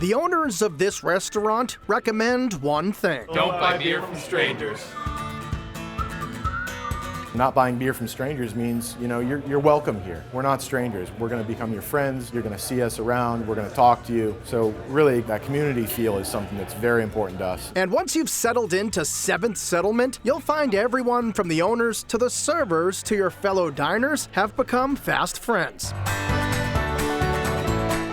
The owners of this restaurant recommend one thing. Don't buy beer from strangers. Not buying beer from strangers means, you're welcome here. We're not strangers. We're going to become your friends. You're going to see us around. We're going to talk to you. So really, that community feel is something that's very important to us. And once you've settled into 7th Settlement, you'll find everyone from the owners to the servers to your fellow diners have become fast friends.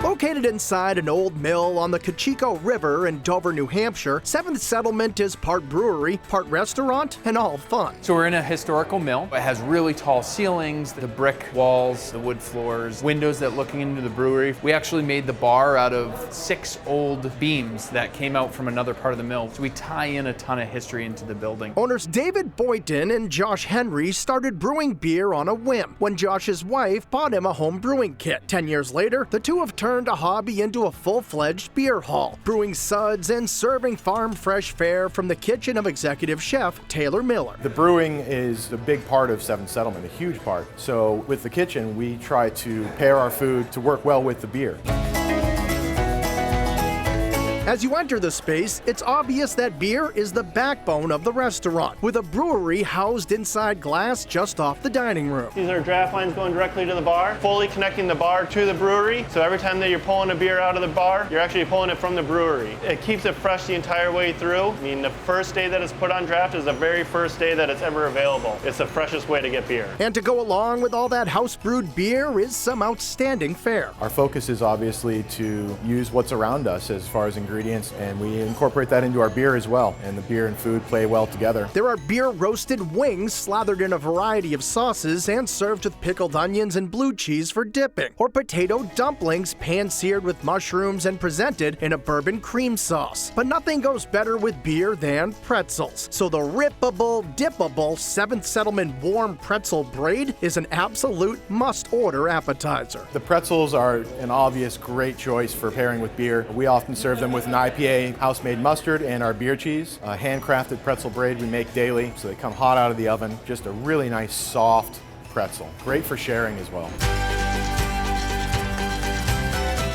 Located inside an old mill on the Cocheco River in Dover, New Hampshire, 7th Settlement is part brewery, part restaurant, and all fun. So we're in a historical mill. It has really tall ceilings, the brick walls, the wood floors, windows that looking into the brewery. We actually made the bar out of 6 old beams that came out from another part of the mill. So we tie in a ton of history into the building. Owners David Boynton and Josh Henry started brewing beer on a whim when Josh's wife bought him a home brewing kit. 10 years later, the two have turned a hobby into a full-fledged beer hall, brewing suds and serving farm fresh fare from the kitchen of executive chef Taylor Miller. The brewing is a big part of 7th Settlement, a huge part. So with the kitchen, we try to pair our food to work well with the beer. As you enter the space, it's obvious that beer is the backbone of the restaurant, with a brewery housed inside glass just off the dining room. These are draft lines going directly to the bar, fully connecting the bar to the brewery. So every time that you're pulling a beer out of the bar, you're actually pulling it from the brewery. It keeps it fresh the entire way through. I mean, the first day that it's put on draft is the very first day that it's ever available. It's the freshest way to get beer. And to go along with all that house-brewed beer is some outstanding fare. Our focus is obviously to use what's around us as far as ingredients, and we incorporate that into our beer as well, and the beer and food play well together. There are beer roasted wings slathered in a variety of sauces and served with pickled onions and blue cheese for dipping, or potato dumplings pan-seared with mushrooms and presented in a bourbon cream sauce. But nothing goes better with beer than pretzels. So the rippable, dippable 7th Settlement warm pretzel braid is an absolute must-order appetizer. The pretzels are an obvious great choice for pairing with beer. We often serve them with an IPA, house-made mustard, and our beer cheese. A handcrafted pretzel braid we make daily, so they come hot out of the oven. Just a really nice, soft pretzel. Great for sharing as well.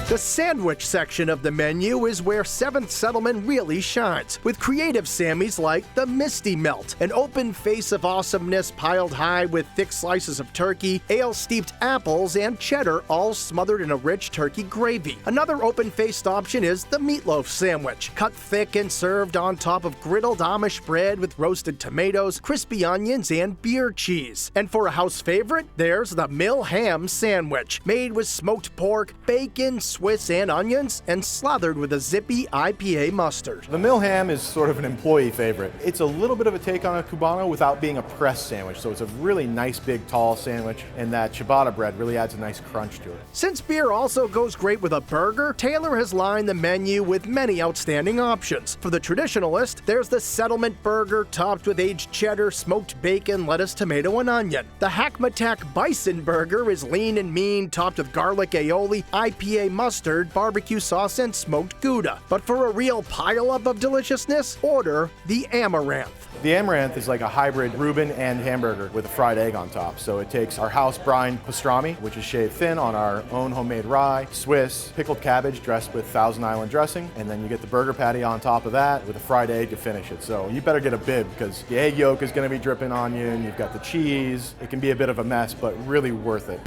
The sandwich section of the menu is where 7th Settlement really shines, with creative Sammys like the Misty Melt, an open face of awesomeness piled high with thick slices of turkey, ale-steeped apples, and cheddar all smothered in a rich turkey gravy. Another open-faced option is the Meatloaf Sandwich, cut thick and served on top of griddled Amish bread with roasted tomatoes, crispy onions, and beer cheese. And for a house favorite, there's the Mill Ham Sandwich, made with smoked pork, bacon, Swiss, and onions, and slathered with a zippy IPA mustard. The Mill Ham is sort of an employee favorite. It's a little bit of a take on a Cubano without being a pressed sandwich, so it's a really nice, big, tall sandwich, and that ciabatta bread really adds a nice crunch to it. Since beer also goes great with a burger, Taylor has lined the menu with many outstanding options. For the traditionalist, there's the Settlement Burger topped with aged cheddar, smoked bacon, lettuce, tomato, and onion. The Hackmatack Bison Burger is lean and mean, topped with garlic aioli, IPA mustard, barbecue sauce, and smoked Gouda. But for a real pile-up of deliciousness, order the Amaranth. The Amaranth is like a hybrid Reuben and hamburger with a fried egg on top. So it takes our house brined pastrami, which is shaved thin on our own homemade rye, Swiss, pickled cabbage dressed with Thousand Island dressing, and then you get the burger patty on top of that with a fried egg to finish it. So you better get a bib because the egg yolk is going to be dripping on you, and you've got the cheese. It can be a bit of a mess, but really worth it.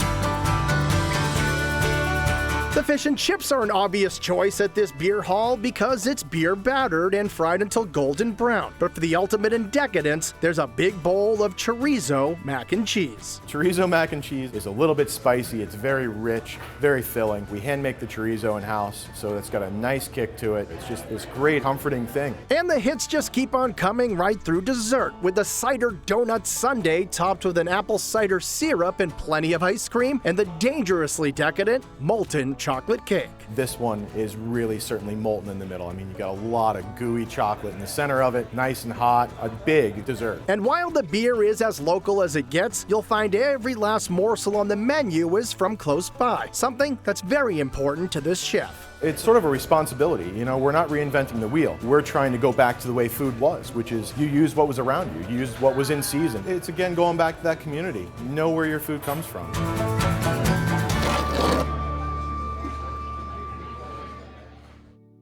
The fish and chips are an obvious choice at this beer hall because it's beer battered and fried until golden brown. But for the ultimate in decadence, there's a big bowl of chorizo mac and cheese. Chorizo mac and cheese is a little bit spicy. It's very rich, very filling. We hand make the chorizo in-house, so it's got a nice kick to it. It's just this great, comforting thing. And the hits just keep on coming right through dessert, with the cider donut sundae topped with an apple cider syrup and plenty of ice cream, and the dangerously decadent molten chocolate cake. This one is really certainly molten in the middle. I mean, you got a lot of gooey chocolate in the center of it, nice and hot, a big dessert. And while the beer is as local as it gets, you'll find every last morsel on the menu is from close by, something that's very important to this chef. It's sort of a responsibility. You know, we're not reinventing the wheel. We're trying to go back to the way food was, which is you use what was around you, you use what was in season. It's again going back to that community. You know where your food comes from.